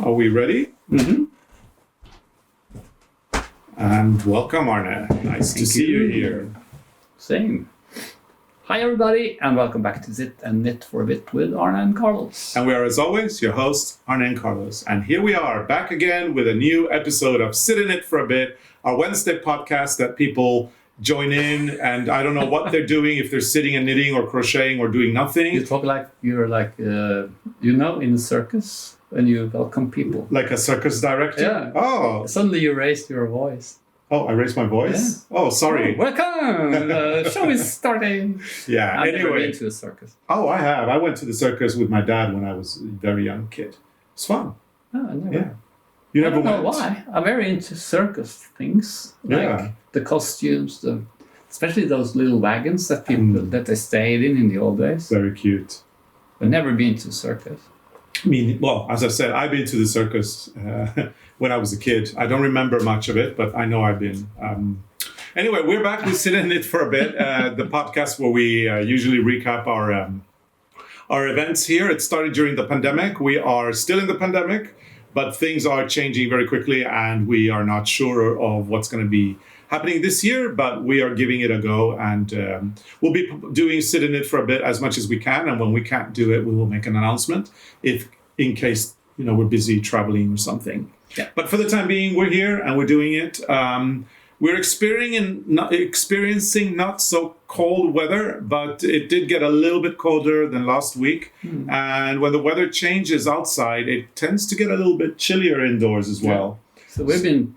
Are we ready? Mm-hmm. And welcome, Arne. Nice to see you here. Same. Hi, everybody, and welcome back to Sit and Knit for a Bit with Arne and Carlos. And we are, as always, your hosts, Arne and Carlos. And here we are, back again with a new episode of Sit and Knit for a Bit, our Wednesday podcast that people join in, and I don't know what they're doing, if they're sitting and knitting or crocheting or doing nothing. You talk like you're in a circus when you welcome people. Like a circus director? Yeah. Oh. Suddenly you raised your voice. Oh, I raised my voice? Yeah. Oh, sorry. Oh, welcome! The show is starting. Yeah, I've never been to a circus. Oh, I have. I went to the circus with my dad when I was a very young kid. It's fun. Oh, I never. Yeah. You never I don't know went? why. I'm very into circus things. Like the costumes, especially those little wagons that people that they stayed in the old days. Very cute. I've never been to a circus. I mean, well, as I said, I've been to the circus when I was a kid. I don't remember much of it, but I know I've been. Anyway, we're back with Sit and Knit for a Bit, the podcast where we usually recap our events here. It started during the pandemic. We are still in the pandemic, but things are changing very quickly, and we are not sure of what's going to be happening this year, but we are giving it a go, and we'll be doing Sit and Knit for a Bit as much as we can, and when we can't do it, we will make an announcement if in case we're busy traveling or something. Yeah. But for the time being, we're here and we're doing it. We're experiencing not so cold weather, but it did get a little bit colder than last week. And when the weather changes outside, it tends to get a little bit chillier indoors as well. So we've been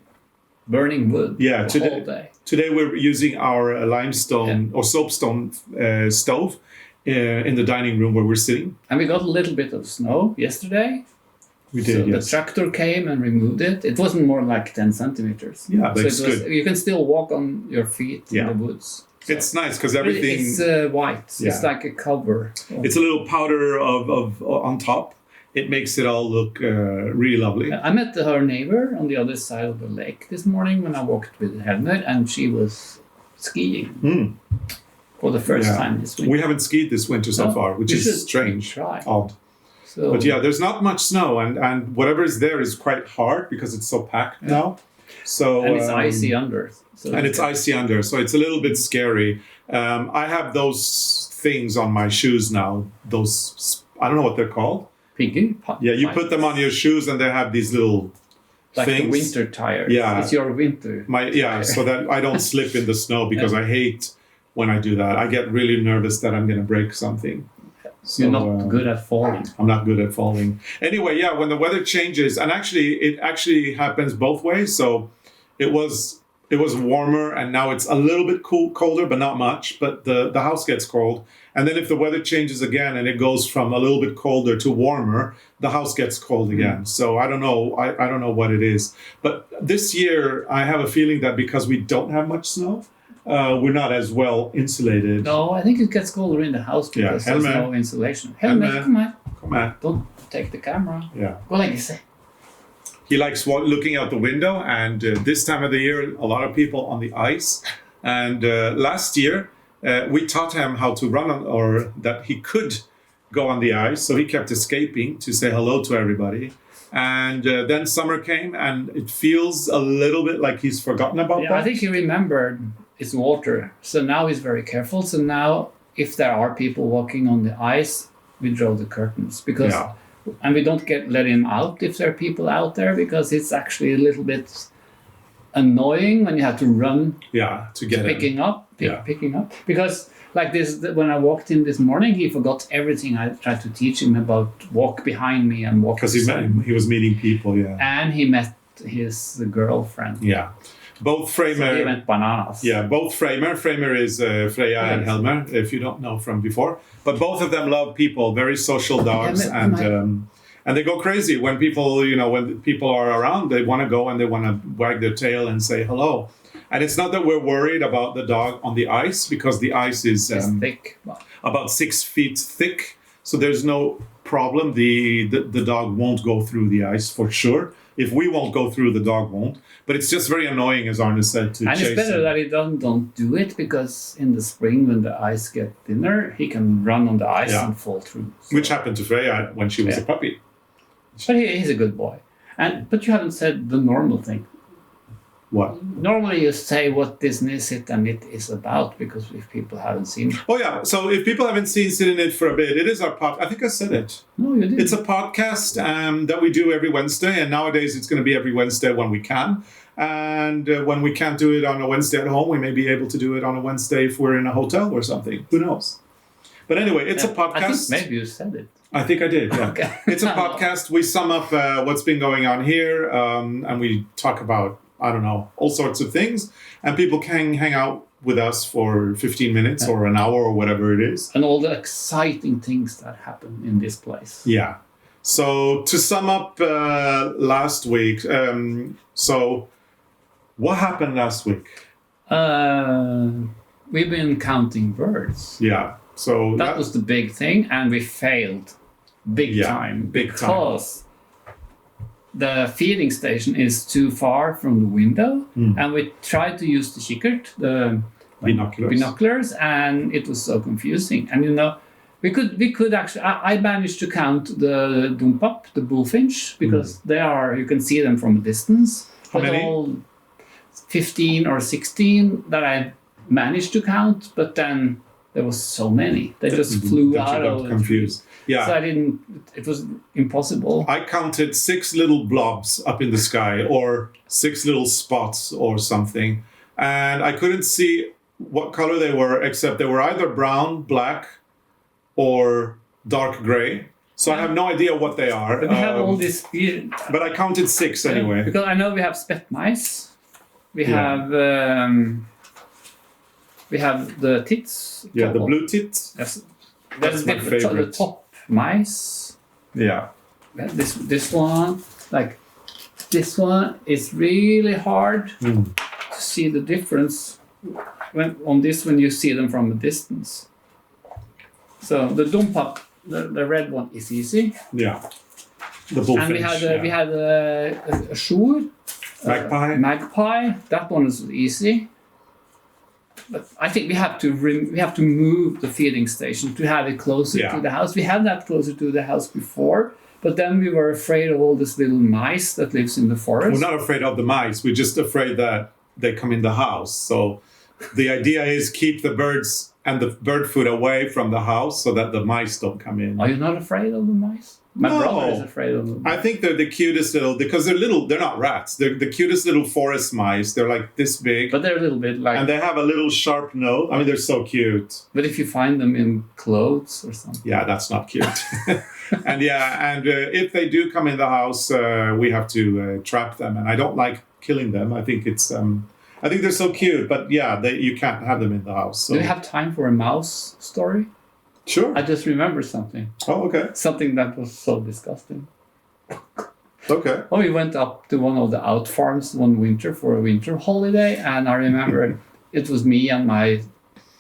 burning wood the whole day. Today we're using our limestone or soapstone stove in the dining room where we're sitting. And we got a little bit of snow yesterday. We did, yes. The tractor came and removed it. It wasn't more like 10 centimeters. Yeah, that's good. You can still walk on your feet in the woods. So it's nice because everything... It's white. Yeah. It's like a cover. It's a little powder of on top. It makes it all look really lovely. I met her neighbor on the other side of the lake this morning when I walked with Helmer, and she was skiing for the first time this winter. We haven't skied this winter so far, which is strange, odd. So, but yeah, there's not much snow, and whatever is there is quite hard because it's so packed now. So and it's icy under. It's icy under, so it's a little bit scary. I have those things on my shoes now. Those, I don't know what they're called. Pygmy? Yeah, you put them on your shoes and they have these little like things. The winter tires. Yeah. It's your winter tire. So that I don't slip in the snow because I hate when I do that. I get really nervous that I'm going to break something. So, you're not good at falling. I'm not good at falling. Anyway, when the weather changes, and it actually happens both ways. So it was warmer, and now it's a little bit colder, but not much. But the house gets cold, and then if the weather changes again and it goes from a little bit colder to warmer, the house gets cold again. So I don't know. I don't know what it is. But this year, I have a feeling that because we don't have much snow, we're not as well insulated. No, I think it gets colder in the house because there's no insulation. Helmet, come on. Don't take the camera. Yeah. Go like you say. He likes looking out the window, and this time of the year, a lot of people on the ice. And last year, we taught him how to run or that he could go on the ice. So he kept escaping to say hello to everybody. And then summer came, and it feels a little bit like he's forgotten about that. I think he remembered it's water. So now he's very careful. So now if there are people walking on the ice, we draw the curtains because... Yeah. And we don't let him out if there are people out there because it's actually a little bit annoying when you have to run to get picking up. Because like this, when I walked in this morning, he forgot everything I tried to teach him about walk behind me and walk. Because he was meeting people, and he met the girlfriend. Yeah. Both Framer... So he went bananas. Yeah, both Framer. Framer is Freya and Helmer, if you don't know from before. But both of them love people, very social dogs. And they go crazy when people, when people are around, they want to go and they want to wag their tail and say hello. And it's not that we're worried about the dog on the ice because the ice is thick. About 6 feet thick. So there's no problem. The dog won't go through the ice for sure. If we won't go through, the dog won't. But it's just very annoying, as Arne said, to chase him. And it's better that he don't do it, because in the spring, when the ice gets thinner, he can run on the ice and fall through. So. Which happened to Freya when she was a puppy. But he's a good boy. But you haven't said the normal thing. What? Normally you say what this Sit and Knit is about, because if people haven't seen it. Oh yeah, so if people haven't seen Sit and Knit for a bit, it is our podcast. I think I said it. No, you didn't. It's a podcast that we do every Wednesday, and nowadays it's going to be every Wednesday when we can. And when we can't do it on a Wednesday at home, we may be able to do it on a Wednesday if we're in a hotel or something. Who knows? But anyway, it's a podcast. I think maybe you said it. I think I did, yeah. Okay. It's a podcast. We sum up what's been going on here, and we talk about, I don't know, all sorts of things. And people can hang out with us for 15 minutes or an hour or whatever it is. And all the exciting things that happen in this place. Yeah. So to sum up last week, so what happened last week? We've been counting birds. Yeah. So that was the big thing, and we failed big time because the feeding station is too far from the window, and we tried to use the kikkert, the binoculars, and it was so confusing. And we could actually. I managed to count the dumpap, the bullfinch, because they are. You can see them from a distance. How many? All 15 or 16 that I managed to count, but then there was so many. They just flew out of confused. Yeah. So it was impossible. I counted 6 little blobs up in the sky, or 6 little spots or something. And I couldn't see what color they were, except they were either brown, black, or dark gray. So I have no idea what they are. But we have all this. But I counted 6 anyway. Because I know we have spet mice. We have the tits. Yeah, the blue tits. Yes. That's my favorite. The top mice. Yeah. This one, like this one, is really hard to see the difference when you see them from a distance. So the dumpap, the red one, is easy. Yeah. The bullfinch. And we had a shrew. Magpie. That one is easy. But I think we have to move the feeding station to have it closer to the house. We had that closer to the house before, but then we were afraid of all these little mice that lives in the forest. We're not afraid of the mice. We're just afraid that they come in the house. So the idea is keep the birds and the bird food away from the house so that the mice don't come in. Are you not afraid of the mice? My brother is afraid of them. I think they're the cutest little, because they're little, they're not rats. They're the cutest little forest mice. They're like this big. But they're a little bit like... And they have a little sharp nose. I mean, they're so cute. But if you find them in clothes or something. Yeah, that's not cute. And if they do come in the house, we have to trap them. And I don't like killing them. I think I think they're so cute. But yeah, you can't have them in the house. So. Do you have time for a mouse story? Sure. I just remembered something. Oh, okay. Something that was so disgusting. Okay. Oh, we went up to one of the out farms one winter for a winter holiday, and I remember it was me and my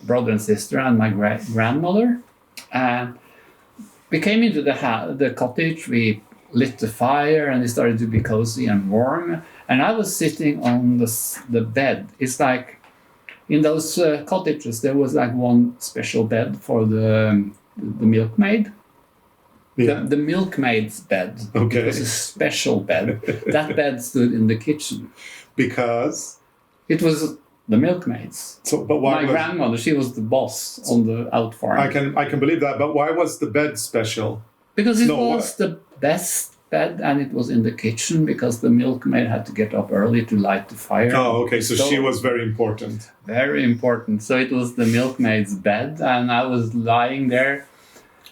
brother and sister and my grandmother, and we came into the cottage. We lit the fire, and it started to be cozy and warm. And I was sitting on the bed. It's like, in those cottages, there was like one special bed for the milkmaid. Yeah. The milkmaid's bed. Okay. It was a special bed. That bed stood in the kitchen. Because? It was the milkmaid's. So, but why? My grandmother, she was the boss on the out farm. I can believe that, but why was the bed special? Because it was the best bed, and it was in the kitchen because the milkmaid had to get up early to light the fire. Oh, okay. So she was very important. Very important. So it was the milkmaid's bed, and I was lying there.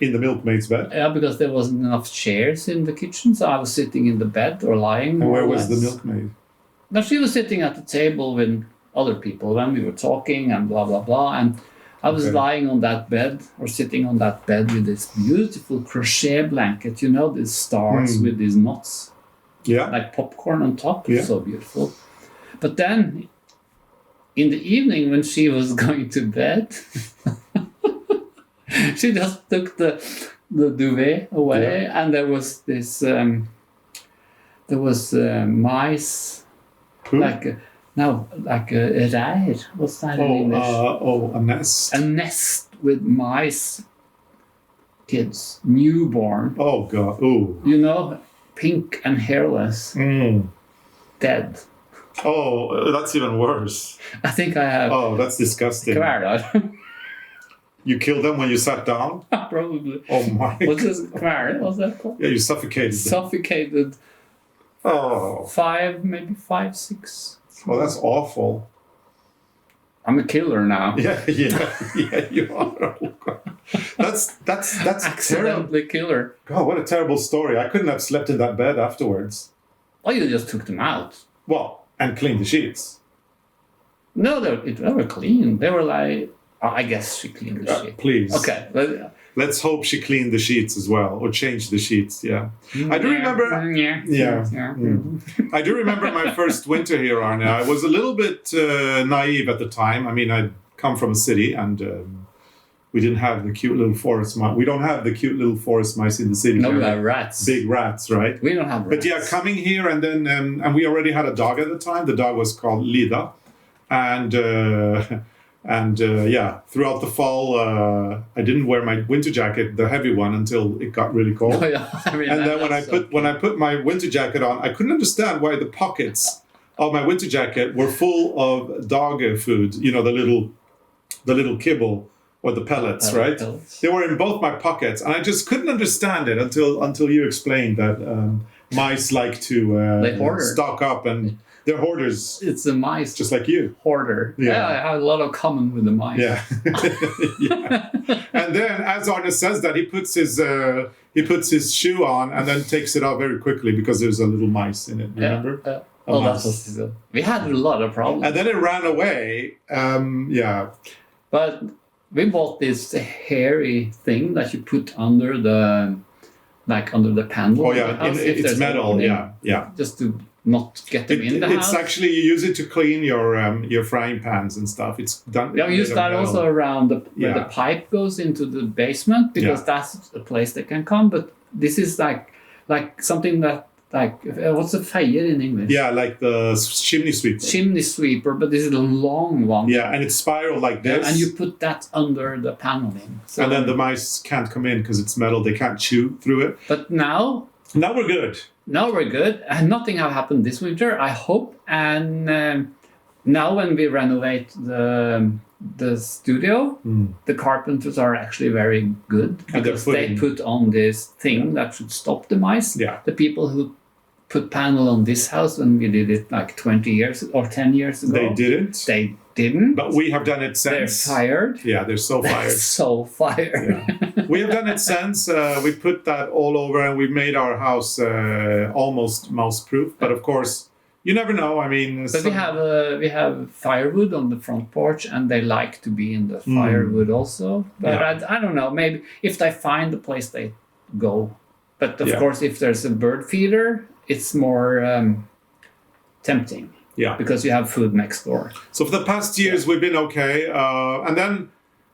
In the milkmaid's bed? Yeah, because there wasn't enough chairs in the kitchen, so I was sitting in the bed or lying. And where was the milkmaid? No, she was sitting at the table with other people when we were talking and blah, blah, blah. And I was lying on that bed, or sitting on that bed with this beautiful crochet blanket, these stars with these knots. Yeah. Like popcorn on top. Yeah. So beautiful. But then, in the evening when she was going to bed, she just took the duvet away, and there was this, mice, Who? like a reir. What's that in English? A nest. A nest with mice, kids, newborn. Oh God! Ooh. pink and hairless, dead. Oh, that's even worse. I think I have. Oh, that's disgusting. Kvalar. You killed them when you sat down? Probably. Oh my What's this? Kvalar? What's that called? Yeah, you suffocated them. Suffocated. Oh. 5, maybe 5, 6. Oh, that's awful. I'm a killer now. Yeah, you are. That's terrible. Accidentally killer. God, what a terrible story. I couldn't have slept in that bed afterwards. Oh, you just took them out. Well, and cleaned the sheets. No, they were clean. They were like, I guess she cleaned the sheet. Please. Okay. Let's hope she cleaned the sheets as well, or changed the sheets. Yeah, I do remember. Yeah. I do remember my first winter here, Arne. I was a little bit naive at the time. I mean, I'd come from a city, and we didn't have the cute little forest mice. We don't have the cute little forest mice in the city. No, we have rats. Big rats, right? We don't have rats. But yeah, coming here, and then and we already had a dog at the time. The dog was called Lida, and yeah, throughout the fall, I didn't wear my winter jacket, the heavy one, until it got really cold. Oh, yeah. I mean, and then when I put my winter jacket on, I couldn't understand why the pockets of my winter jacket were full of dog food. You know, the little kibble or the pellets, right? Pellets. They were in both my pockets, and I just couldn't understand it until you explained that mice like to stock up and. They're hoarders. It's the mice. Just like you. Hoarder. Yeah, I have a lot of common with the mice. Yeah. Yeah. And then, as Arne says that, he puts his shoe on and then takes it off very quickly because there's a little mice in it. Remember? Oh, that was we had a lot of problems. And then it ran away. Yeah. But we bought this hairy thing that you put under the panel. Oh yeah, it's metal. Yeah. Just to not get them in the house. It's actually, you use it to clean your frying pans and stuff. It's done. Yeah, we use that also around where the pipe goes into the basement, because that's a place they can come. But this is like something that what's a fire in English? Yeah, like the chimney sweeper. Chimney sweeper, but this is a long one. Yeah, and it's spiral like this. And you put that under the paneling. So, and then the mice can't come in because it's metal. They can't chew through it. But now we're good. Now we're good, and nothing have happened this winter, I hope. And now when we renovate the studio, the carpenters are actually very good, because they put on this thing that should stop the mice. Yeah. The people who put panel on this house when we did it like 20 years or 10 years ago. They didn't. But we have done it since. They're fired. Yeah, they're so fired. They're so fired. Yeah. We have done it since. We put that all over, and we've made our house almost mouse-proof. But of course, you never know. I mean, but we have firewood on the front porch, and they like to be in the firewood also. But I don't know. Maybe if they find the place, they go. But of course, if there's a bird feeder, it's more tempting. Yeah, because you have food next door. So for the past years, we've been okay.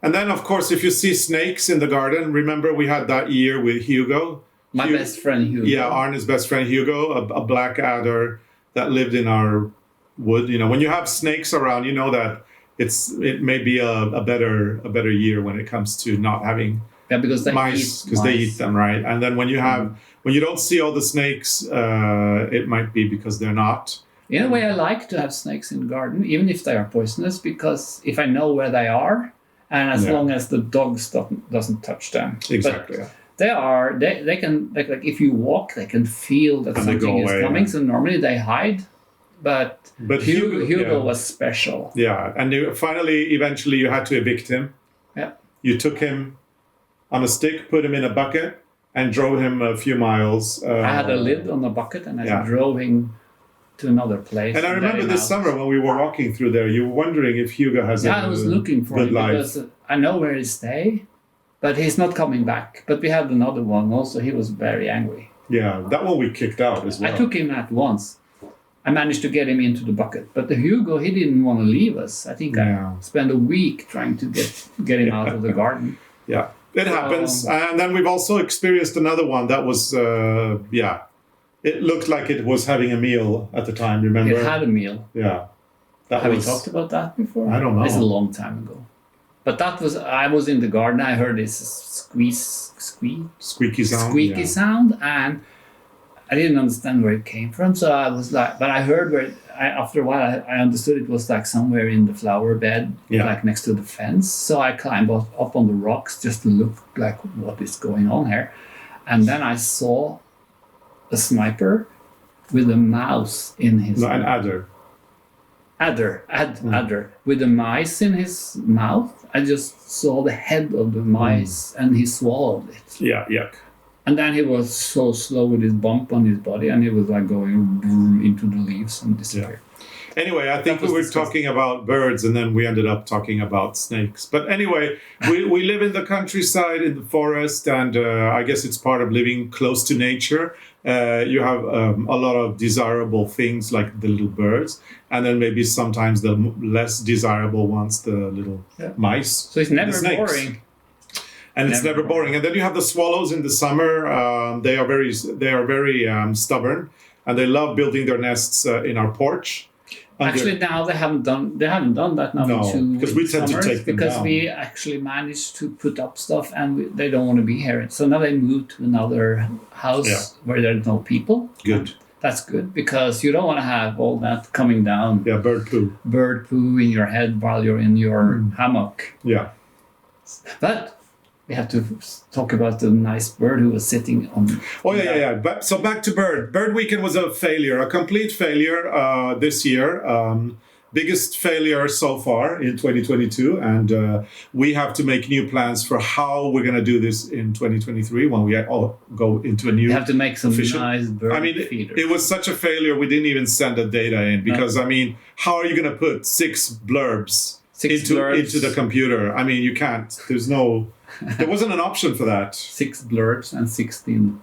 And then, of course, if you see snakes in the garden, remember we had that year with Hugo. My best friend Hugo. Yeah, Arne's best friend Hugo, a black adder that lived in our wood. You know, when you have snakes around, you know that it may be a better year when it comes to not having because they mice, because they eat them, right? And then when you don't see all the snakes, it might be because they're not. In a way, I like to have snakes in the garden, even if they are poisonous, because if I know where they are, and as long as the dog doesn't touch them. Exactly. But they can, like if you walk, they can feel that something is coming. So normally they hide. But Hugo was special. Yeah, and eventually you had to evict him. Yeah. You took him on a stick, put him in a bucket, and drove him a few miles. I had a lid on the bucket, and I drove him to another place. And I remember this summer when we were walking through there, you were wondering if Hugo has I was looking for him because I know where he stays, but he's not coming back. But we had another one also. He was very angry. Yeah, that one we kicked out as well. I took him at once. I managed to get him into the bucket. But the Hugo, he didn't want to leave us. I think I spent a week trying to get him out of the garden. Yeah, it happens. And then we've also experienced another one that was, it looked like it was having a meal at the time, remember? It had a meal. Yeah. Have we talked about that before? I don't know. It's a long time ago. But I was in the garden, I heard this squeaky sound, and I didn't understand where it came from. So I was like, but I heard after a while, I understood it was like somewhere in the flower bed, like next to the fence. So I climbed up on the rocks just to look like what is going on here. And then I saw a sniper with a mouse in his an adder. Adder with a mice in his mouth. I just saw the head of the mice and he swallowed it. Yeah, yuck. And then he was so slow with his bump on his body, and he was like going into the leaves and disappeared. Yeah. Anyway, I think we were talking about birds, and then we ended up talking about snakes. But anyway, we live in the countryside, in the forest, and I guess it's part of living close to nature. You have a lot of desirable things like the little birds, and then maybe sometimes the less desirable ones, the little mice. So it's never boring. And it's never boring. And then you have the swallows in the summer. They are very stubborn, and they love building their nests in our porch. Actually, now they haven't done that now. No, because we tend to take them down. We actually managed to put up stuff, and they don't want to be here. So now they move to another house where there's no people. Good. That's good, because you don't want to have all that coming down. Yeah, bird poo in your head while you're in your hammock. Yeah. But we have to talk about the nice bird who was sitting on... Oh, yeah. But, so back to bird. Bird weekend was a failure, a complete failure this year. Biggest failure so far in 2022. And we have to make new plans for how we're going to do this in 2023 when we all go into a new... We have to make some official, nice bird feeders. It was such a failure, we didn't even send the data in. Because, how are you going to put 6 blurbs into the computer? You can't. There wasn't an option for that. 6 blurbs and 16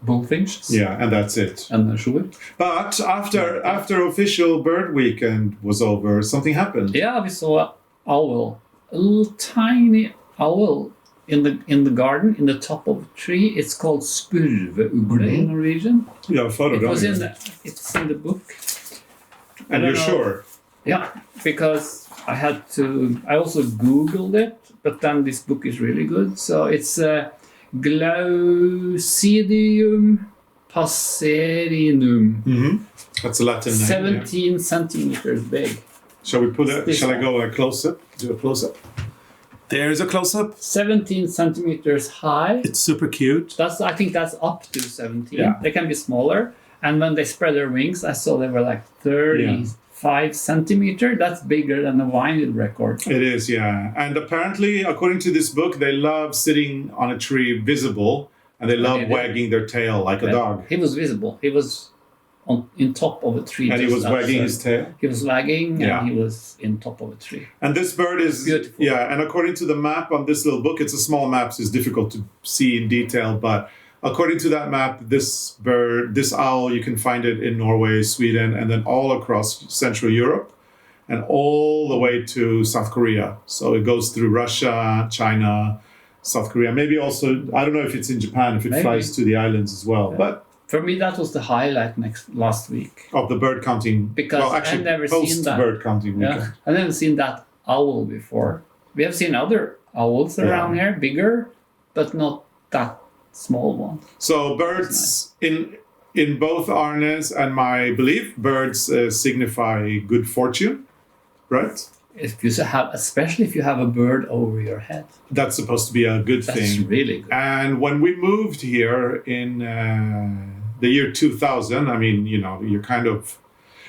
bullfinches. Yeah, and that's it. And a sugar. But after official bird weekend was over, something happened. Yeah, we saw an owl, a little tiny owl in the garden, in the top of a tree. It's called spurveugle in Norwegian. You have a photo. It's in the book. And you're sure? Yeah, because I also Googled it. But then this book is really good. So it's Glaucidium passerinum. Mm-hmm. That's a Latin name. 17 centimeters big. Shall we Shall I go a close-up? Do a close-up. There's a close-up. 17 centimeters high. It's super cute. I think that's up to 17. Yeah. They can be smaller. And when they spread their wings, I saw they were like 35 centimeters. That's bigger than the vinyl record. It is, yeah. And apparently, according to this book, they love sitting on a tree visible, and they love wagging their tail like a dog. He was visible. He was in top of a tree. And he was wagging his tail? He was wagging, and he was in top of a tree. And this bird is beautiful. Yeah, and according to the map on this little book, it's a small map, so it's difficult to see in detail, but according to that map, this owl, you can find it in Norway, Sweden, and then all across Central Europe, and all the way to South Korea. So it goes through Russia, China, South Korea, maybe also, I don't know if it's in Japan, if it flies to the islands as well. Yeah. But for me, that was the highlight last week. Of the bird counting. Because I've never seen that. Bird counting weekend. Yeah, I've never seen that owl before. We have seen other owls around here, bigger, but not that small one. So birds in both Arne's and my belief, birds signify good fortune, right? Especially if you have a bird over your head. That's supposed to be a good thing. That's really good. And when we moved here in the year 2000, you're kind of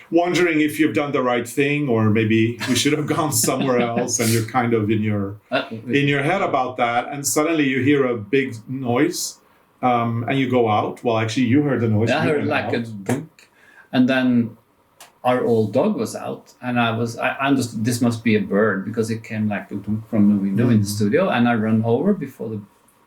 wondering if you've done the right thing, or maybe we should have gone somewhere else, and you're kind of in your head about that, and suddenly you hear a big noise, and you go out. Well, actually, you heard the noise. Yeah, I heard like a dunk, and then our old dog was out, and I understood this must be a bird, because it came like a dunk from the window in the studio, and I ran over before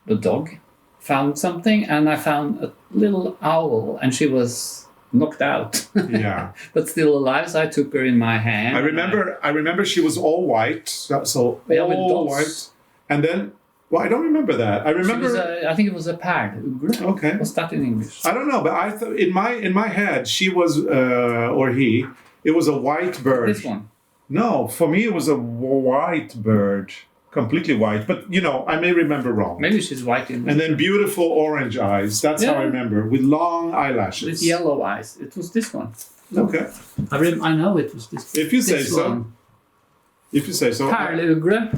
the dog found something, and I found a little owl, and she was knocked out. Yeah. But still alive, so I took her in my hand. I remember she was all white, so all white. And then, well, I don't remember that. I remember. I think it was a pard. Okay. What's that in English? I don't know, but I thought in my head she was or he. It was a white bird. This one. No, for me it was a white bird. completely white, but I may remember wrong. Maybe she's white in. And then beautiful orange eyes. That's how I remember, with long eyelashes. With yellow eyes. It was this one. Okay. I know it was this. If you say this so. one. If you say so. Perleugre.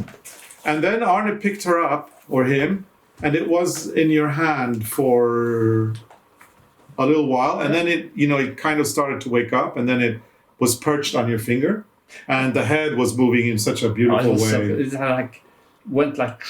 And then Arne picked her up, or him, and it was in your hand for a little while, and then it kind of started to wake up, and then it was perched on your finger, and the head was moving in such a beautiful way. It went like,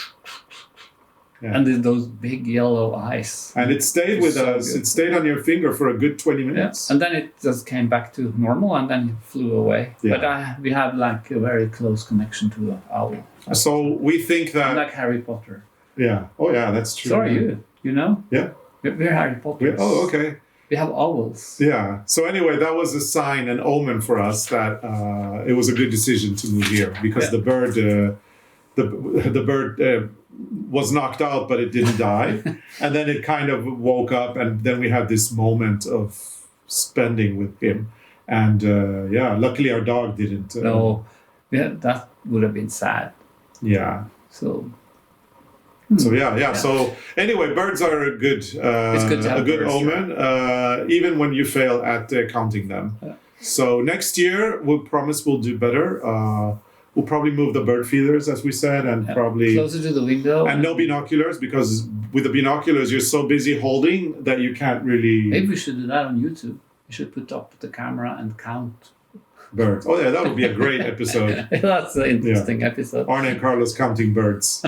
and then those big yellow eyes. And it stayed with us. Good. It stayed on your finger for a good 20 minutes. Yeah. And then it just came back to normal, and then it flew away. Yeah. But we have like a very close connection to the owl. So we think that... Like Harry Potter. Yeah. Oh, yeah, that's true. So are you. You know? Yeah. We're Harry Potter. Oh, okay. We have owls. Yeah. So anyway, that was a sign, an omen for us that it was a good decision to move here, because the bird, the bird was knocked out, but it didn't die, and then it kind of woke up, and then we had this moment of spending with him, and luckily our dog didn't. No, that would have been sad. Yeah. So yeah. So anyway, birds are a good, it's good to have a good birds, omen, even when you fail at counting them. Yeah. So next year, we'll promise we'll do better. We'll probably move the bird feeders, as we said, and probably closer to the window. And no binoculars, because with the binoculars, you're so busy holding that you can't really. Maybe we should do that on YouTube. We should put up the camera and count birds. Oh yeah, that would be a great episode. That's an interesting episode. Arne Carlos counting birds.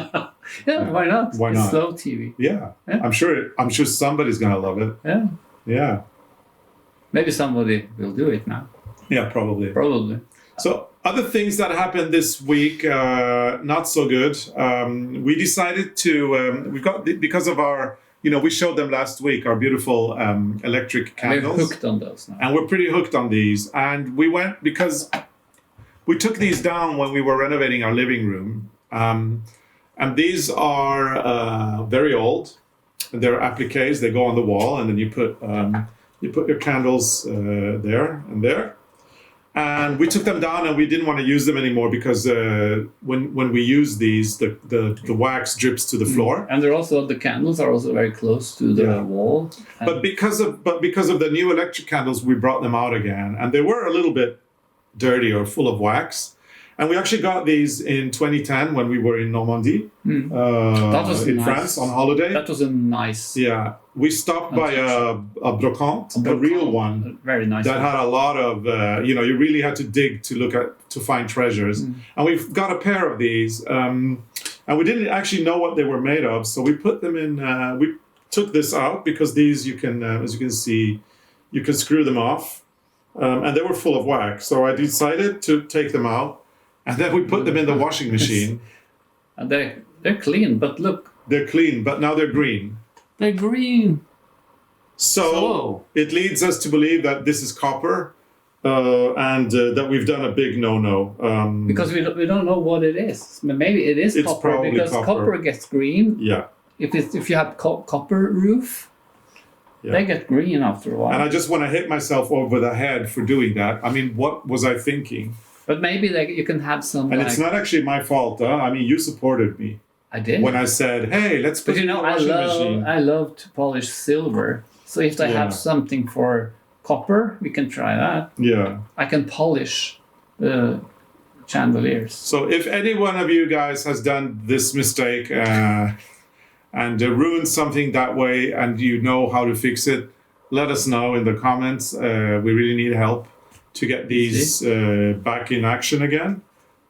Yeah, why not? Why not? It's slow TV. Yeah. I'm sure somebody's gonna love it. Yeah. Yeah. Maybe somebody will do it now. Yeah, probably. So other things that happened this week, not so good. We decided to, because of our, we showed them last week, our beautiful electric candles. We're hooked on those now. And we're pretty hooked on these. And we went, because we took these down when we were renovating our living room. And these are very old. They're appliques, they go on the wall, and then you put your candles there and there. And we took them down, and we didn't want to use them anymore, because when we use these, the wax drips to the floor. And the candles are also very close to the wall. But because of the new electric candles, we brought them out again, and they were a little bit dirty or full of wax. And we actually got these in 2010 when we were in Normandy, that was in nice. France on holiday. That was a nice. Yeah, we stopped by a brocante, a real one, very nice. That had a lot of, you really had to dig to find treasures. And we've got a pair of these, and we didn't actually know what they were made of, so we put them in. We took this out because these you can, as you can see, you can screw them off, and they were full of wax. So I decided to take them out. And then we put them in the washing machine. And they're clean, but look. They're clean, but now they're green. They're green. So it leads us to believe that this is copper, and that we've done a big no-no. Because we don't know what it is. Maybe it is copper, because copper gets green. Yeah. If you have copper roof, they get green after a while. And I just want to hit myself over the head for doing that. I mean, what was I thinking? But maybe you can have some. And it's not actually my fault. I mean, you supported me. I did. When I said, "Hey, let's put it in the washing machine." I love to polish silver. So if they have something for copper, we can try that. Yeah. I can polish the chandeliers. So if any one of you guys has done this mistake and ruined something that way, and you know how to fix it, let us know in the comments. We really need help to get these back in action again.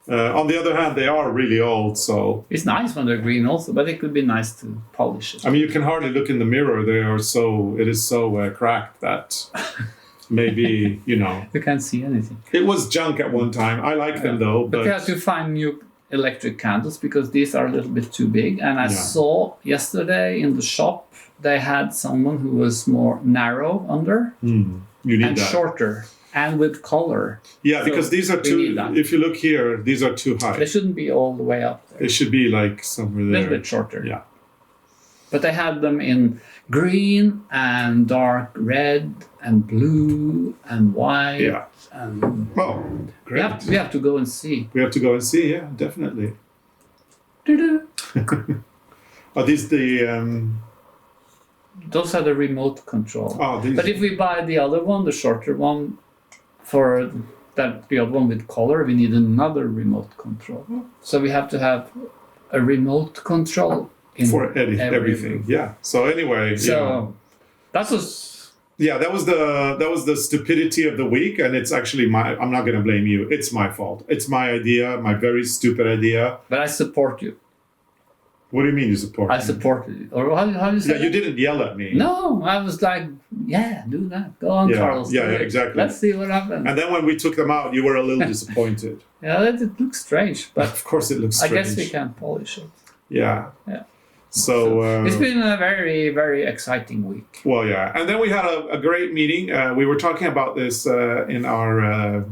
On the other hand, they are really old, so... It's nice when they're green also, but it could be nice to polish it. I mean, you can hardly look in the mirror. It is so cracked that maybe, You can't see anything. It was junk at one time. I like them though, but... you have to find new electric candles, because these are a little bit too big. And I saw yesterday in the shop, they had someone who was more narrow under You need and that. shorter. And with color. Yeah, So because these are too... If you look here, these are too high. They shouldn't be all the way up there. They should be like somewhere there. A little bit shorter. Yeah. But they had them in green and dark red and blue and white. Yeah. And Oh, great. we have to go and see. We have to go and see, yeah, definitely. Are these the? Those are the remote control. Oh, these. But if we buy the other one, the shorter one, for the other one with color, we need another remote control. So we have to have a remote control For everything. Yeah. So anyway. So that was. Yeah, that was the stupidity of the week, and it's actually I'm not going to blame you. It's my fault. It's my idea, my very stupid idea. But I support you. What do you mean you support me? I supported it. Or how do you say Yeah, you didn't yell at me. No, I was like, yeah, do that. Go on, Carlos. Yeah, exactly. Let's see what happens. And then when we took them out, you were a little disappointed. Yeah, it looks strange, but of course it looks strange. I guess we can polish it. Yeah. Yeah. So it's been a very, very exciting week. Well, yeah. And then we had a great meeting. We were talking about this in our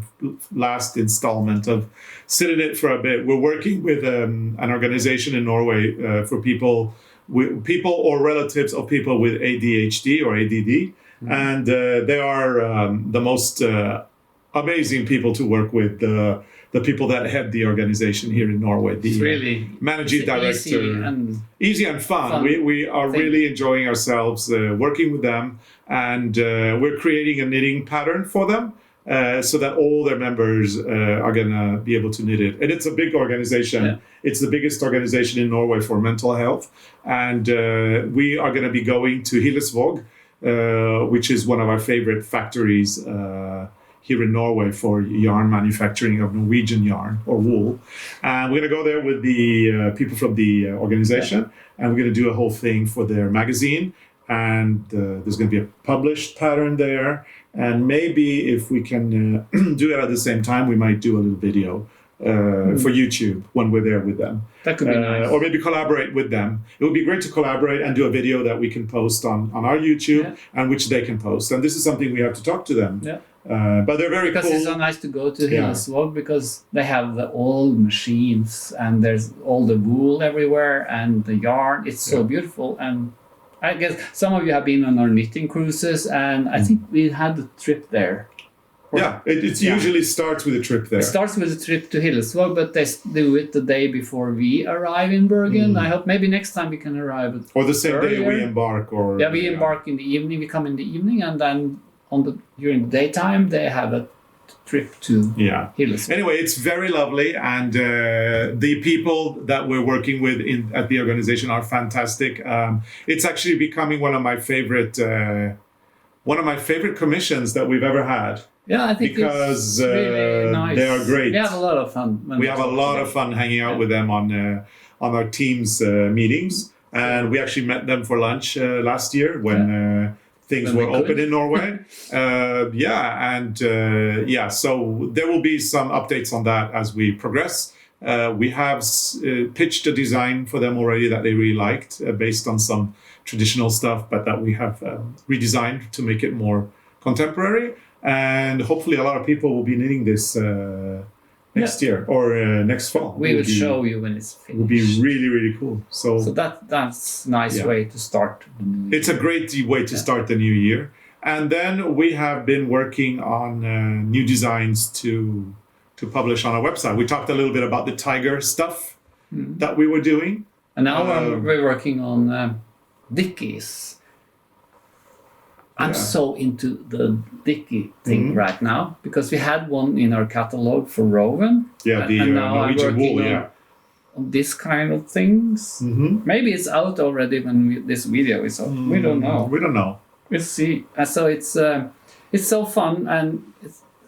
last installment of Sit in It for a Bit. We're working with an organization in Norway for people or relatives of people with ADHD or ADD. Mm-hmm. And they are the most amazing people to work with. The people that head the organization here in Norway, the really managing director. Easy and fun. We are really enjoying ourselves working with them, and we're creating a knitting pattern for them so that all their members are going to be able to knit it. And it's a big organization. Yeah. It's the biggest organization in Norway for mental health. And we are going to be going to Hillesvåg, which is one of our favorite factories here in Norway for yarn manufacturing of Norwegian yarn or wool. And we're going to go there with the people from the organization, and we're going to do a whole thing for their magazine. And there's going to be a published pattern there. And maybe if we can do it at the same time, we might do a little video for YouTube when we're there with them. That could be nice. Or maybe collaborate with them. It would be great to collaborate and do a video that we can post on our YouTube and which they can post. And this is something we have to talk to them. Yeah. But they're very because cool. It's so nice to go to Hillesvåg because they have the old machines and there's all the wool everywhere and the yarn. It's so beautiful. And I guess some of you have been on our knitting cruises, and I think we had a trip there. It usually starts with a trip there. It starts with a trip to Hillesvåg, but they do it the day before we arrive in Bergen. I hope maybe next time we can arrive. Or the same earlier. day we embark. We embark in the evening. We come in the evening, and then during the daytime they have a trip to Hillesvåg. Anyway, it's very lovely, and the people that we're working with at the organization are fantastic. It's actually becoming one of my favorite commissions that we've ever had. Yeah, I think because it's really nice. They are great. We have a lot of fun. We have a lot of fun hanging out with them on our team's meetings, and we actually met them for lunch last year when things were open in Norway. So there will be some updates on that as we progress. We have pitched a design for them already that they really liked based on some traditional stuff, but that we have redesigned to make it more contemporary. And hopefully a lot of people will be knitting this next year or next fall. We will show you when it's finished. It will be really, really cool. So that's a nice way to start the new year. It's a great way to start the new year. And then we have been working on new designs to publish on our website. We talked a little bit about the tiger stuff that we were doing. And now we're working on dickies. I'm so into the dicky thing right now because we had one in our catalog for Rowan. Yeah, the Norwegian wool, on this kind of things. Maybe it's out already when this video is out. We don't know. We don't know. We'll see. So it's so fun, and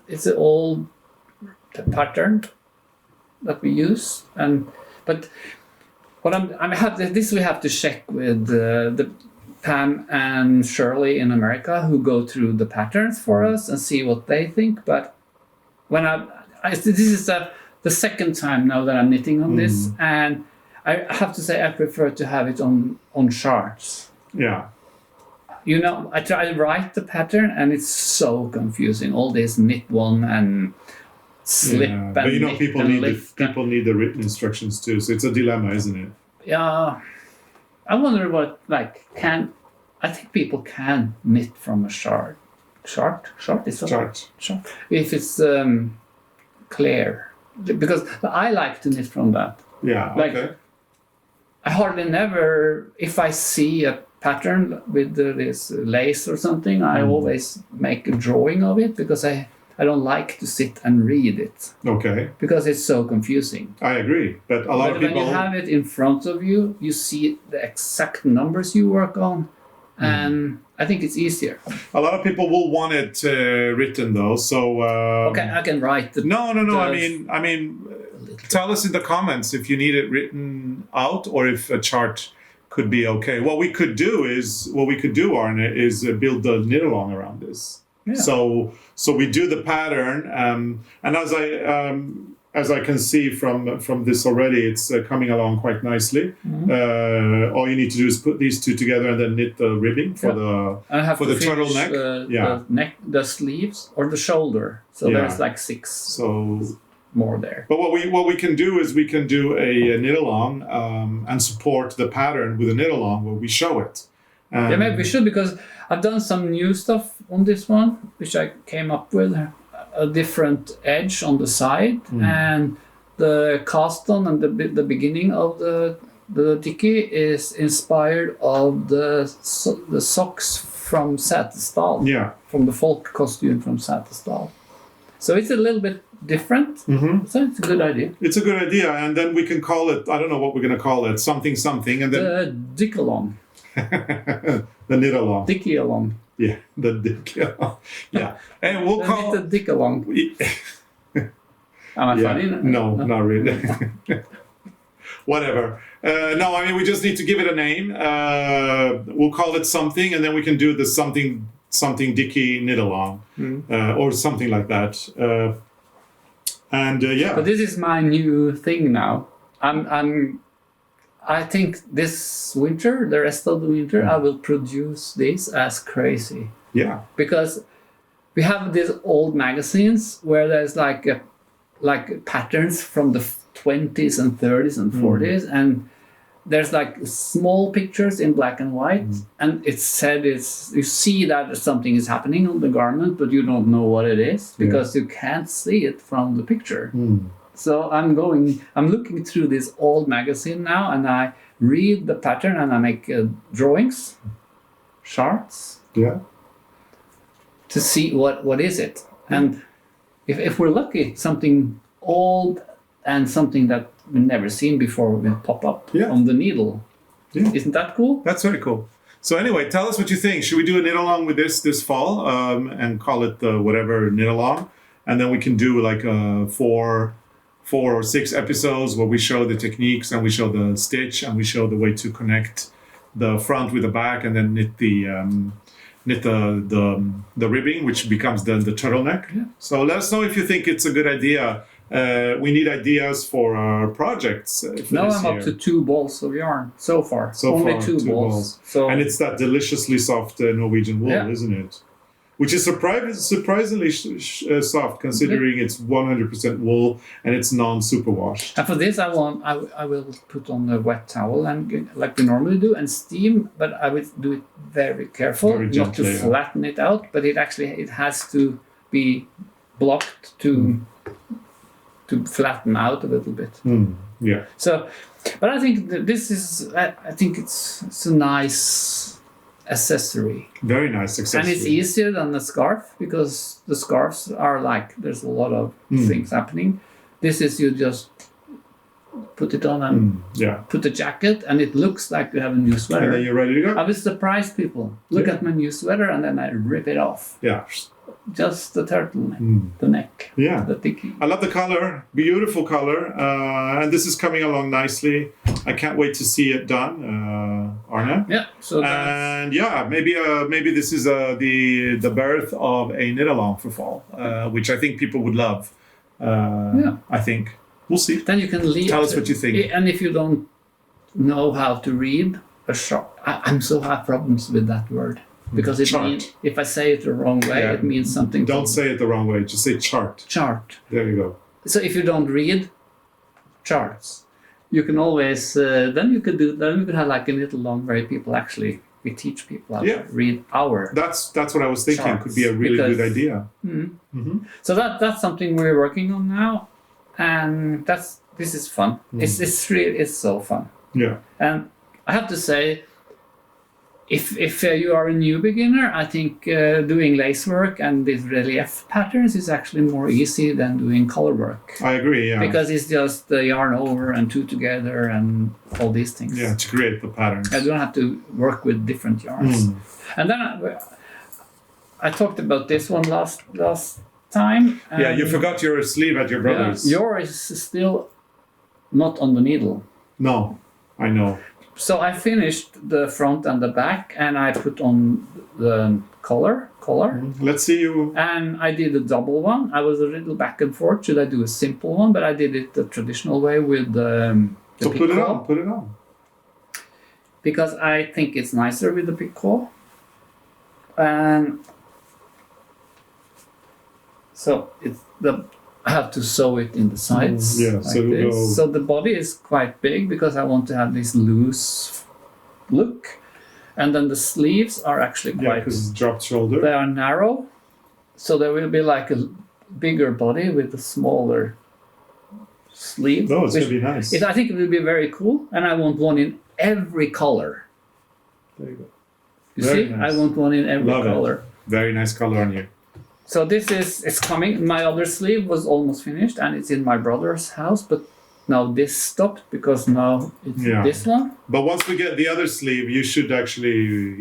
it's an old pattern that we use. But what we have to check with the Pam and Shirley in America, who go through the patterns for us and see what they think. But when this is the second time now that I'm knitting on this, and I have to say I prefer to have it on charts. Yeah. I try to write the pattern, and it's so confusing. All this knit one and slip and but people need the written instructions too. So it's a dilemma, isn't it? Yeah. I wonder what I think people can knit from a chart. Chart is a chart. If it's clear, because I like to knit from that. Yeah. Okay. I hardly never, if I see a pattern with this lace or something, I always make a drawing of it because I don't like to sit and read it. Okay. Because it's so confusing. I agree. But a lot of people... when you have it in front of you, you see the exact numbers you work on. And I think it's easier. A lot of people will want it written though, so... okay, I can write the... No. I mean, tell us in the comments if you need it written out or if a chart could be okay. What we could do, Arne, is build the knit along around this. Yeah. So we do the pattern, and as I can see from this already, it's coming along quite nicely. All you need to do is put these two together and then knit the ribbing for the turtleneck. The neck, the sleeves, or the shoulder. So there's like 6 more there. But what we can do is we can do a knit along and support the pattern with a knit along where we show it. Maybe we should, because I've done some new stuff on this one, which I came up with. A different edge on the side, and the cast on and the beginning of the dicky is inspired of the socks from Setesdal. Yeah. From the folk costume from Setesdal. So it's a little bit different. So it's a good idea. It's a good idea, and then we can call it, I don't know what we're going to call it, something, and then... The dick-along. The knit-along. Dicky-along. Yeah, the dick. Yeah, and we'll call the dick along. Am I funny? No, not really. Whatever. No, I mean we just need to give it a name. We'll call it something, and then we can do the something dicky knit along, or something like that. Yeah. But this is my new thing now. I think this winter, the rest of the winter, I will produce this as crazy. Yeah. Because we have these old magazines where there's like patterns from the 20s and 30s and 40s, and there's like small pictures in black and white, and it's said you see that something is happening on the garment, but you don't know what it is because you can't see it from the picture. So I'm looking through this old magazine now, and I read the pattern and I make drawings, charts, to see what is it. And if we're lucky, something old and something that we've never seen before will pop up on the needle. Yeah. Isn't that cool? That's very cool. So anyway, tell us what you think. Should we do a knit along with this fall and call it whatever knit along, and then we can do like 4 or 6 episodes where we show the techniques and we show the stitch and we show the way to connect the front with the back and then knit the ribbing, which becomes the turtleneck. Yeah. So let us know if you think it's a good idea. We need ideas for our projects. Now I'm up to 2 balls of yarn so far. Only 2 balls. So, and it's that deliciously soft Norwegian wool, isn't it? Which is surprisingly soft, considering it's 100% wool and it's non-superwash. And for this, I will put on a wet towel and like we normally do and steam, but I will do it very careful, very gently, not to flatten it out. But it has to be blocked to flatten out a little bit. Yeah. So, but I think this is. I think it's a nice accessory. Very nice accessory. And it's easier than the scarf because the scarves are like there's a lot of things happening. This is you just put it on and put the jacket and it looks like you have a new sweater. And then you're ready to go. I will surprise people. Look at my new sweater and then I rip it off. Yeah. Just the turtleneck, the neck, the dicky. I love the color, beautiful color, and this is coming along nicely. I can't wait to see it done, Arne. Yeah. So maybe this is the birth of a knit along for fall, which I think people would love. I think we'll see. Then you can tell us what you think. And if you don't know how to read a chart, I'm so have problems with that word. Because it means, if I say it the wrong way, it means something. Don't say it the wrong way. Just say chart. Chart. There you go. So if you don't read charts, you can always then you could have like a little long where we teach people how to read our. That's what I was thinking. Charts, could be a really good idea. So that's something we're working on now, and this is fun. It's so fun. Yeah. And I have to say, if you are a new beginner, I think doing lace work and these relief patterns is actually more easy than doing color work. I agree, yeah. Because it's just the yarn over and two together and all these things. Yeah, to create the patterns. I don't have to work with different yarns. And then I talked about this one last time. Yeah, you forgot your sleeve at your brother's. Yeah, yours is still not on the needle. No, I know. So I finished the front and the back, and I put on the collar. Let's see you. And I did a double one. I was a little back and forth. Should I do a simple one? But I did it the traditional way with the So picot. put it on. Because I think it's nicer with the picot. And so I have to sew it in the sides. Yeah, like so this. it'll go. So the body is quite big because I want to have this loose look. And then the sleeves are actually Yeah, quite, because it's dropped shoulder. they are narrow. So there will be like a bigger body with a smaller sleeve. No, it's going to be nice. I think it will be very cool. And I want one in every color. There you go. You Very see? nice. I want one in every Love it. color. Very nice color on you. So it's coming. My other sleeve was almost finished and it's in my brother's house, but now this stopped because now it's this one. But once we get the other sleeve, you should actually,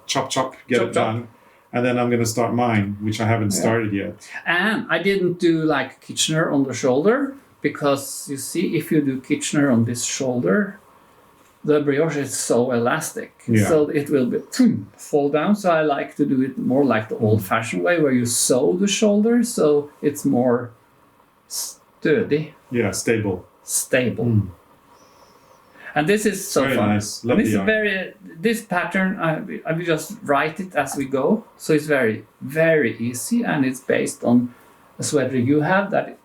chop, get Chop, it done. And then I'm going to start mine, which I haven't started yet. And I didn't do like Kitchener on the shoulder because you see, if you do Kitchener on this shoulder, the brioche is so elastic. Yeah. So it will be fall down. So I like to do it more like the old-fashioned way where you sew the shoulder so it's more sturdy. Yeah, stable. And this is so Very fun. nice. Love And this the is yarn. this pattern, I will just write it as we go. So it's very, very easy and it's based on a sweater you have that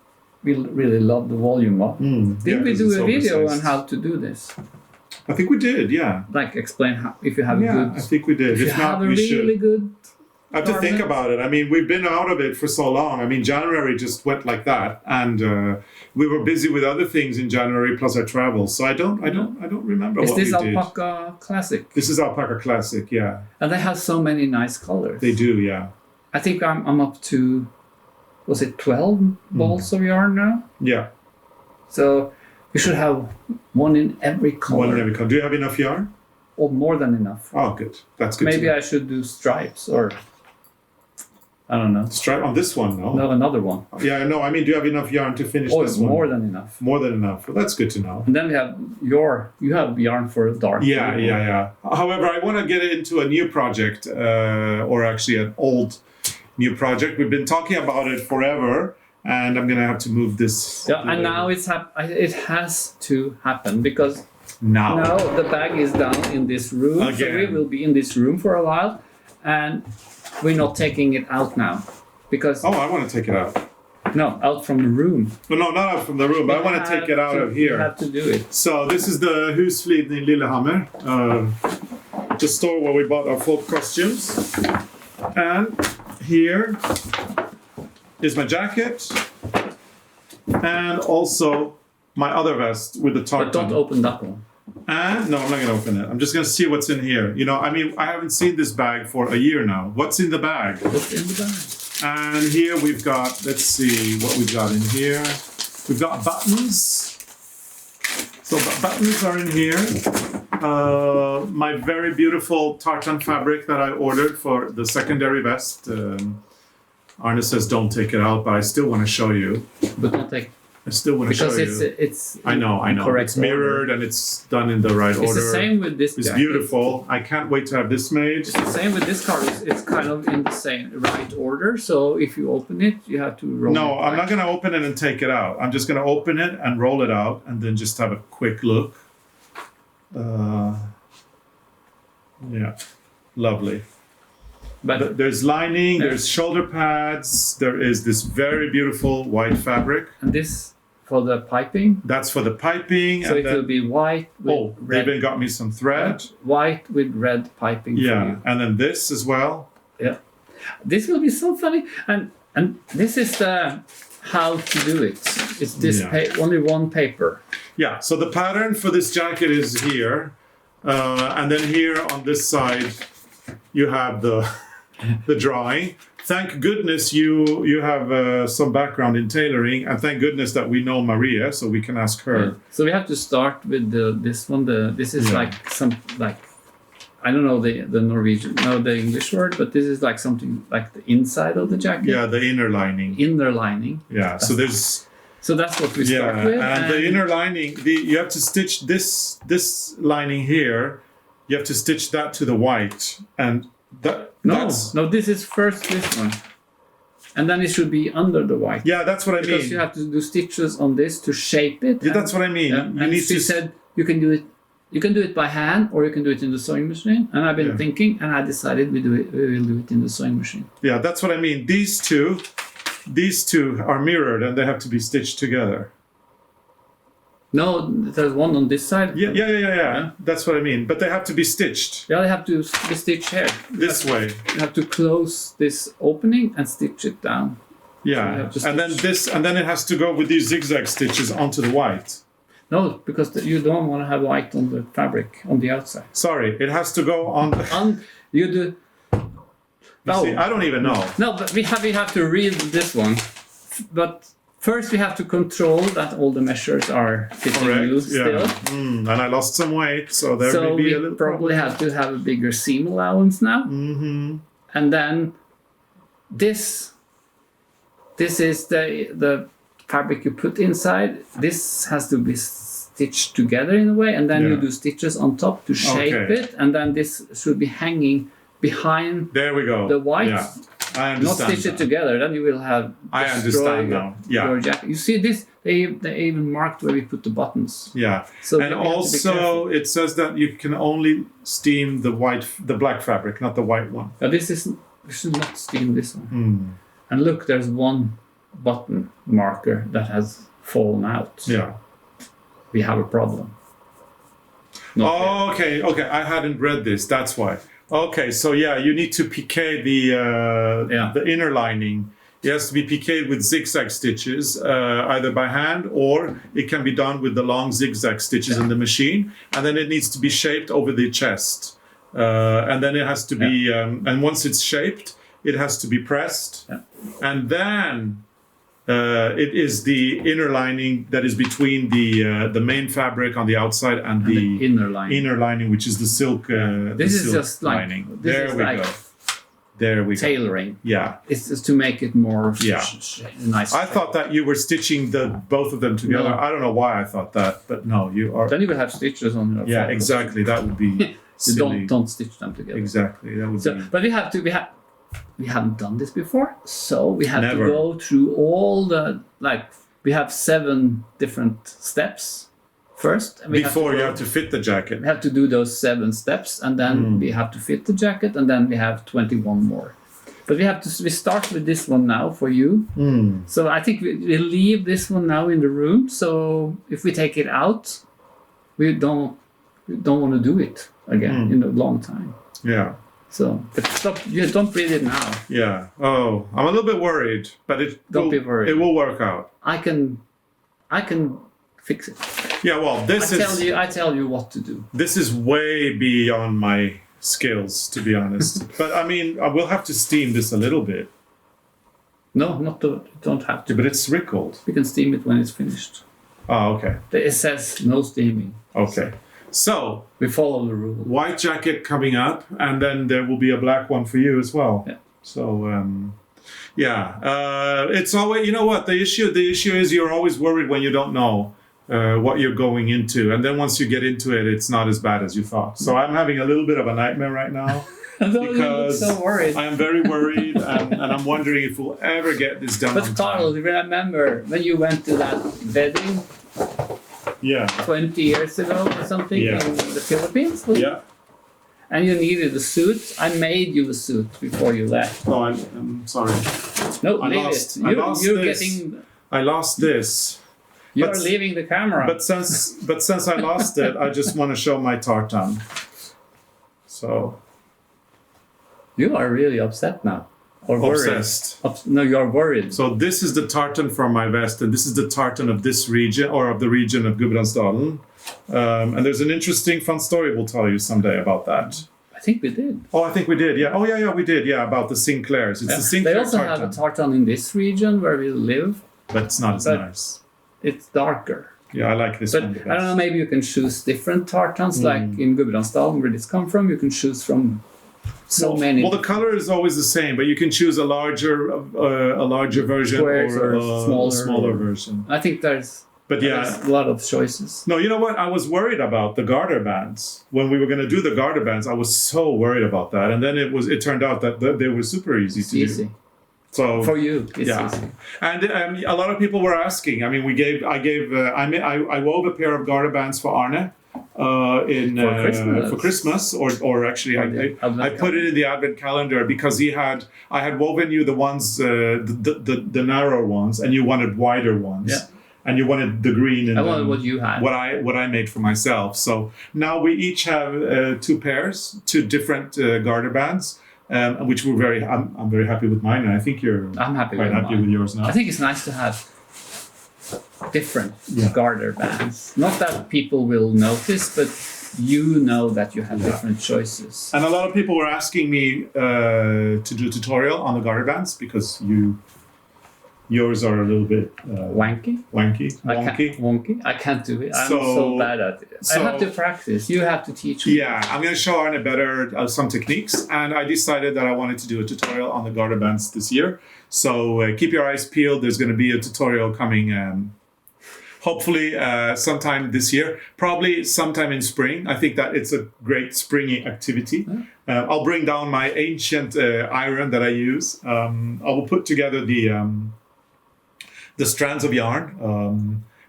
we really love the volume of. Did we do a video on how to do this? I think we did, yeah. Like explain how, if you have a good... I think we did. If you have a really good... I have to think about it. I mean, we've been out of it for so long. I mean, January just went like that, and we were busy with other things in January plus our travels. So I don't remember what we did. Is this Alpaca Classic? This is Alpaca Classic, yeah. And they have so many nice colors. They do, yeah. I think I'm up to, was it 12 balls of yarn now? Yeah. So we should have one in every color. One in every color. Do you have enough yarn? Or more than enough. Oh, good. That's good. Maybe I should do stripes or I don't know. Stripe on this one, no? No, another one. Yeah, no. I mean, do you have enough yarn to finish Oh, this it's one? more than enough. More than enough. Well, that's good to know. And then we have you have yarn for dark. Yeah. However, I want to get into a new project, or actually an old new project. We've been talking about it forever, and I'm going to have to move this. Yeah, and now it has to happen because now the bag is down in this room. Again. So we will be in this room for a while, and we're not taking it out now because Oh, I want to take it out. no, out from the room. No, not out from the room. But I want to take it out of You here. have to do it. So this is the Husflid in Lillehammer, the store where we bought our folk costumes. And here is my jacket, and also my other vest with the tartan. But don't open that one. And no, I'm not going to open it. I'm just going to see what's in here. I mean, I haven't seen this bag for a year now. What's in the bag? What's in the bag? And here we've got, let's see what we've got in here. We've got buttons. So buttons are in here. My very beautiful tartan fabric that I ordered for the secondary vest. Arne says don't take it out, but I still want to show you. But don't take I still want to show because you. it's I know. correct It's mirrored and it's done in the right order. It's the same with this It's jacket. beautiful. I can't wait to have this made. It's the same with this card. It's kind of in the same right order. So if you open it, you have to roll it No, I'm back. not going to open it and take it out. I'm just going to open it and roll it out and then just have a quick look. Yeah, lovely. But There's lining, there's shoulder pads, there is this very beautiful white fabric. and this for the piping. That's for the piping. So and it will then, be white with they red. even got me some thread. White with red piping. For Yeah, you. and then this as well. Yeah. This will be so funny. And this is the how to do it. It's this only one paper. Yeah, so the pattern for this jacket is here. And then here on this side, you have the drawing. Thank goodness you have some background in tailoring, and thank goodness that we know Maria, so we can ask her. Yeah. So we have to start with this one. This is like I don't know the Norwegian, no, the English word, but this is like something like the inside of the jacket. Yeah, the inner lining. Inner lining. Yeah, so there's... So that's what we start with. And the inner lining, you have to stitch this lining here. You have to stitch that to the white, and no, this is first this one, and then it should be under the white. Yeah, that's what I mean. Because you have to do stitches on this to shape it. Yeah, that's what I mean. And she said you can do it. You can do it by hand, or you can do it in the sewing machine. And I've been thinking, and I decided we will do it in the sewing machine. Yeah, that's what I mean. These two are mirrored, and they have to be stitched together. No, there's one on this side. Yeah. That's what I mean. But they have to be stitched. Yeah, they have to be stitched here. This way. You have to close this opening and stitch it down. Yeah, So and then it has to go with these zigzag stitches onto the white. No, because you don't want to have white on the fabric on the outside. Sorry, it has to go on. You do. No, see, I don't even know. No, but we have to read this one. But first we have to control that all the measures are fitting you still. And I lost some weight, so there may be a little. So we probably have to have a bigger seam allowance now. Mm-hmm. And then this is the fabric you put inside. This has to be stitched together in a way, and then you do stitches on top to shape it, and then this should be hanging behind there we go. the white. Yeah. I understand. Not stitch it together, then you will have I understand now. Yeah. Your jacket. You see this? They even marked where we put the buttons. Yeah. So and also it says that you can only steam the black fabric, not the white one. We should not steam this one. And look, there's one button marker that has fallen out. Yeah. We have a problem. Okay. I hadn't read this. That's why. Okay, so you need to piqué the inner lining. It has to be piquéed with zigzag stitches, either by hand or it can be done with the long zigzag stitches in the machine. And then it needs to be shaped over the chest. And then it has to be, and once it's shaped, it has to be pressed. Yeah. And then it is the inner lining that is between the main fabric on the outside and the inner lining, which is the silk. This is just lining. Like there we go. There we go. Tailoring. Yeah, it's just to make it more nice. I thought that you were stitching both of them together. No. I don't know why I thought that, but no, you are. Then you will have stitches on your. Yeah, exactly. That would be. You don't stitch them together. Exactly. That would be. But we haven't done this before, so we have to go through all we have 7 different steps first. And before you have to fit the jacket. We have to do those 7 steps, and then we have to fit the jacket, and then we have 21 more. But we start with this one now for you. So I think we leave this one now in the room. So if we take it out, we don't want to do it again in a long time. Yeah. So, but stop! You don't read it now. Yeah. Oh, I'm a little bit worried, but don't be worried. It will work out. I can fix it. Yeah. Well, I tell you what to do. This is way beyond my skills, to be honest. But I mean, I will have to steam this a little bit. No, don't have to. Yeah, but it's wrinkled. We can steam it when it's finished. Oh, okay. It says no steaming. Okay. So we follow the rule. White jacket coming up, and then there will be a black one for you as well. Yeah. So it's always, you know what, the issue is you're always worried when you don't know what you're going into, and then once you get into it, it's not as bad as you thought. So I'm having a little bit of a nightmare right now. Because so worried. I'm very worried, and I'm wondering if we'll ever get this done. But Carlos, remember when you went to that wedding? 20 years ago or something in the Philippines? Yeah. And you needed a suit. I made you a suit before you left. Oh, I'm sorry. No, leave it. I lost this. You're leaving the camera. But since I lost it, I just want to show my tartan. So. You are really upset now. Or worried. Obsessed. No, you're worried. So this is the tartan from my vest, and this is the tartan of this region, or of the region of Gudbrandsdalen. And there's an interesting, fun story we'll tell you someday about that. I think we did. Oh, I think we did. Yeah. Oh, yeah, we did. Yeah, about the Sinclairs. It's the Sinclair They also tartan. have a tartan in this region where we live. But it's not as nice. It's darker. Yeah, I like this But one the best. I don't know, maybe you can choose different tartans, like in Gudbrandsdalen, where this come from. You can choose from many. Well, the color is always the same, but you can choose a larger version Squares or or a smaller. smaller version. I think there's a lot of choices. No, you know what? I was worried about the garter bands. When we were going to do the garter bands, I was so worried about that. And then it turned out that they were super easy to do. So for you, it's easy. And a lot of people were asking. I mean, I wove a pair of garter bands for Arne for Christmas, or actually I put it in the advent calendar because I had woven you the ones the narrow ones, and you wanted wider ones. Yeah. And you wanted the green and I wanted what you had. What I made for myself. So now we each have two different garter bands. Which I'm very happy with mine, and I think I'm happy quite happy with yours now. I think it's nice to have different garter bands. Not that people will notice, but you know that you have different choices. And a lot of people were asking me to do a tutorial on the garter bands because yours are a little bit wonky. I can't do it. I'm so bad at it. I have to practice. You have to teach me. Yeah, I'm going to show Arne better some techniques, and I decided that I wanted to do a tutorial on the garter bands this year. So keep your eyes peeled. There's going to be a tutorial coming hopefully sometime this year, probably sometime in spring. I think that it's a great springy activity. I'll bring down my ancient iron that I use. I will put together the strands of yarn,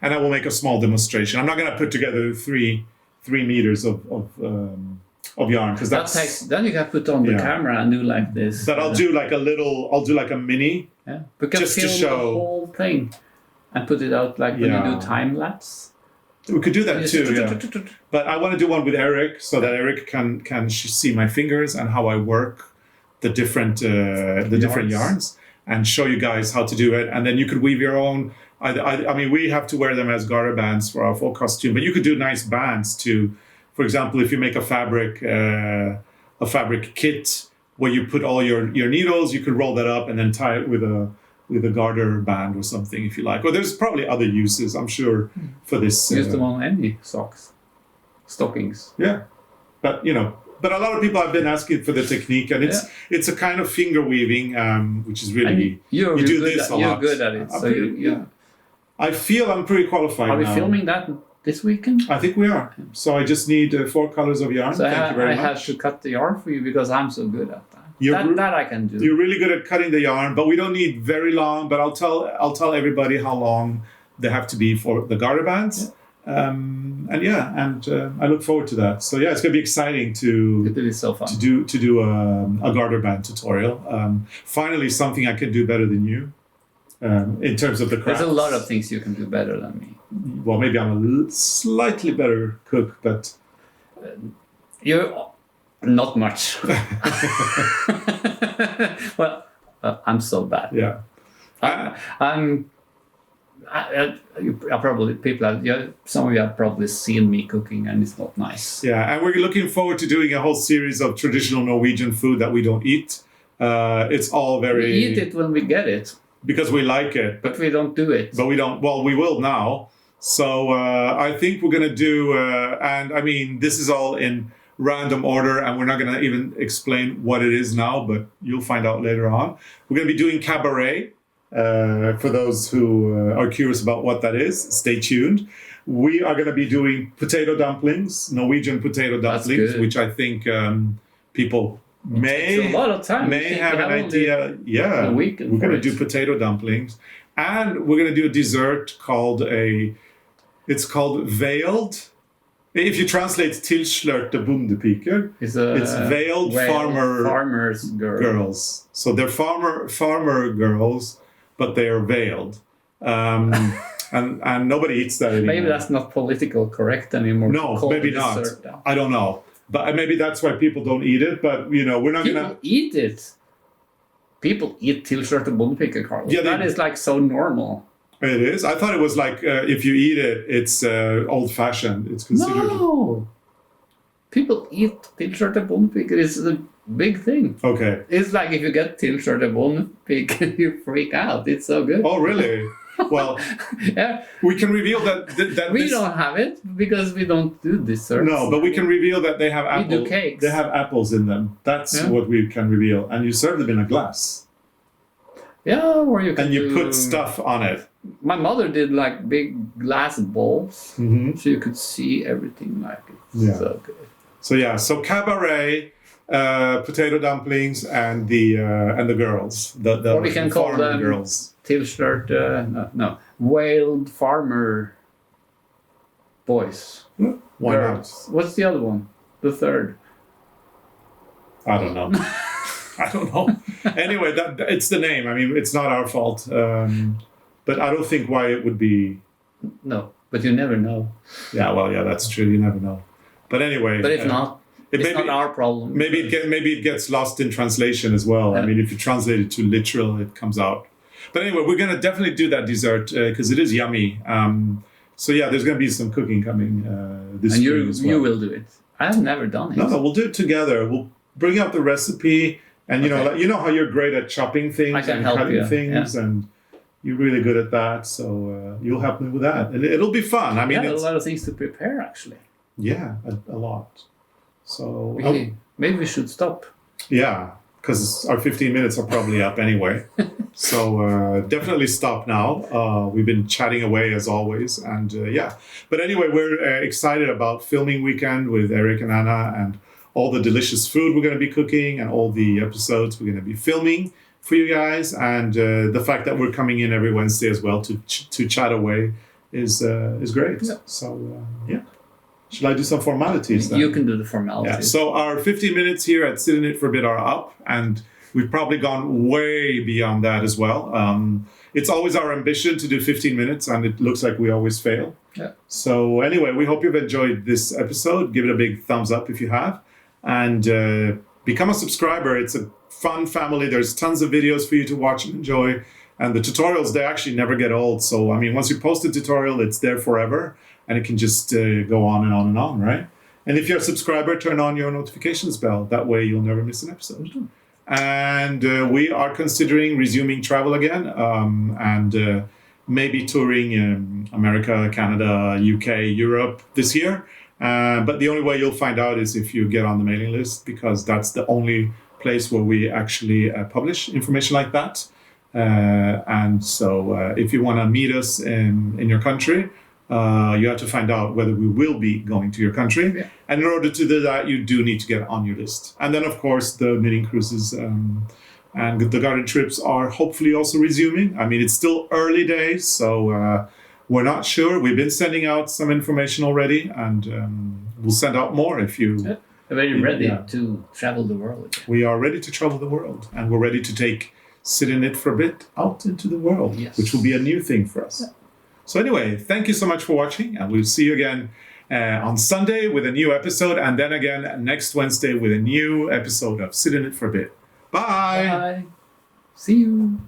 and I will make a small demonstration. I'm not going to put together three meters of yarn because then you can put on the camera and do like this. But I'll do like a mini. Yeah, we can just film to show the whole thing and put it out like when you do time lapse. We could do that too. Yeah. But I want to do one with Eric so that Eric can see my fingers and how I work the different yarns. And show you guys how to do it, and then you could weave your own. I mean, we have to wear them as garter bands for our fall costume, but you could do nice bands too. For example, if you make a fabric kit where you put all your needles, you could roll that up and then tie it with a garter band or something if you like. Or there's probably other uses, I'm sure, for this. Use them on any stockings. Yeah, but a lot of people have been asking for the technique, and it's a kind of finger weaving, which is really you do this a lot. You're good at it, I feel I'm pretty qualified. Are we now. filming that this weekend? I think we are. So I just need 4 colors of yarn. So Thank you very much. I have to cut the yarn for you because I'm so good at that. That I can do. You're really good at cutting the yarn, but we don't need very long. But I'll tell everybody how long they have to be for the garter bands. Yeah. I look forward to that. So it's going to be exciting to do a garter band tutorial. Finally, something I can do better than you in terms of the crafts. There's a lot of things you can do better than me. Well, maybe I'm a slightly better cook, but you're not much. Well, I'm so bad. Yeah, some of you have probably seen me cooking, and it's not nice. Yeah, and we're looking forward to doing a whole series of traditional Norwegian food that we don't eat. It's all very. We eat it when we get it because we like it, but we don't do it. But we don't. Well, we will now. So I think we're gonna do, and I mean, this is all in random order, and we're not gonna even explain what it is now, but you'll find out later on. We're gonna be doing cabaret. For those who are curious about what that is, stay tuned. We are going to be doing potato dumplings, Norwegian potato dumplings, which I think people may have an idea. Yeah, we're going to do potato dumplings, and we're going to do a dessert called veiled. If you translate tilslørte bondepiker, it's veiled farmers girls. So they're farmer girls, but they are veiled. And nobody eats that anymore. Maybe that's not political correct anymore. No, maybe not. I don't know. But maybe that's why people don't eat it. But we're not going to eat it. people eat tilskjørte bondepiker, Carlos. Yeah, that is like so normal. It is. I thought it was like if you eat it, it's old-fashioned. It's considered. No, people eat tilskjørte bondepiker. It's a big thing. Okay. It's like if you get tilskjørte bondepiker, you freak out. It's so good. Oh, really? Well, Yeah, we can reveal that we this, don't have it because we don't do desserts. no, but we can reveal that they have We do apples. cakes. They have apples in them. That's Yeah. what we can reveal. And you serve them in a glass, Yeah, or you can and you do- put stuff on it. My mother did like big glass bowls, Hmm. so you could see everything. Like it's Yeah. so good. So cabaret, potato dumplings, and the girls. The Or we can call farmer them girls. no, Wild Farmer Boys. Why Girls. What's the other one? The third. not? I don't know. I don't know. Anyway, it's the name. I mean, it's not our fault. But I don't think why it would be. No, but you never know. Yeah, well, yeah, that's true. You never know. But anyway. But if not, it's not our problem. Maybe it gets lost in translation as well. I Yeah. mean, if you translate it to literal, it comes out. But anyway, we're gonna definitely do that dessert because it is yummy. So yeah, there's gonna be some cooking coming this And spring as well. you will do it. I've never done it. No, we'll do it together. We'll bring out the recipe, and you know, Okay. like, you know how you're great at chopping things I can and help cutting you, things, and you're really good at that. So you'll help me with that, and it'll be fun. I mean, Yeah, a it's, lot of things to prepare actually. yeah, a lot. So Maybe we should stop. yeah, because our 15 minutes are probably up anyway. So definitely stop now. We've been chatting away as always, and yeah. But anyway, we're excited about filming weekend with Eric and Anna, and all the delicious food we're going to be cooking, and all the episodes we're going to be filming for you guys, and the fact that we're coming in every Wednesday as well to chat away is great. Yeah. So yeah. Should I do some formalities then? You can do the formalities. Yeah, so our 15 minutes here at Sit In It for a Bit are up, and we've probably gone way beyond that as well. It's always our ambition to do 15 minutes, and it looks like we always fail. Yeah. So anyway, we hope you've enjoyed this episode. Give it a big thumbs up if you have, and become a subscriber. It's a fun family. There's tons of videos for you to watch and enjoy, and the tutorials, they actually never get old. So I mean, once you post a tutorial, it's there forever. And it can just go on and on and on, right? And if you're a subscriber, turn on your notifications bell. That way you'll never miss an episode. And we are considering resuming travel again and maybe touring America, Canada, UK, Europe this year. But the only way you'll find out is if you get on the mailing list, because that's the only place where we actually publish information like that. And so if you want to meet us in your country, you have to find out whether we will be going to your country. Yeah. And in order to do that, you do need to get on your list. And then, of course, the knitting cruises and the garden trips are hopefully also resuming. I mean, it's still early days, so we're not sure. We've been sending out some information already, and we'll send out more if you... Yeah. Are you ready Yeah. to travel the world again? We are ready to travel the world, and we're ready to take Sit In It for a Bit out into the world, Yes. which will be a new thing for us. Yeah. So anyway, thank you so much for watching, and we'll see you again on Sunday with a new episode, and then again next Wednesday with a new episode of Sit In It for a Bit. Bye! Bye. See you.